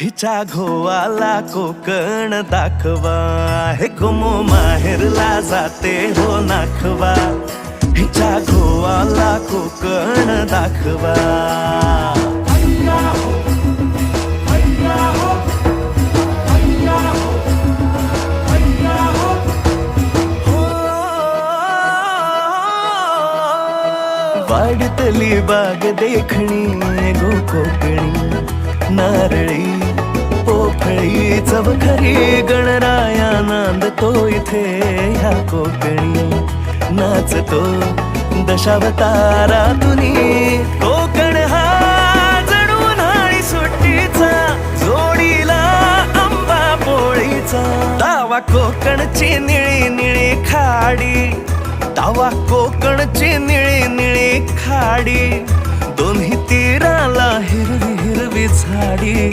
हिच्या घोवाला कोकण दाखवा, हे गोमो माहेरला जाते हो नाखवा. हिच्या घोवाला कोकण दाखवा. वाडतली बाग देखणी गो कोकणी, नारळी पोफळी चवखरी गणराया नांदतो इथे ह्या कोकणी. नाचतो दशावतारातुनी कोकण हा जणू उन्हाळी सुट्टीचा, जोडीला आंबा पोळीचा. दावा कोकणची निळी निळी खाडी, दावा कोकणची निळी निळी खाडी. दोन्ही तीराला हिरवी हिरवी झाडी.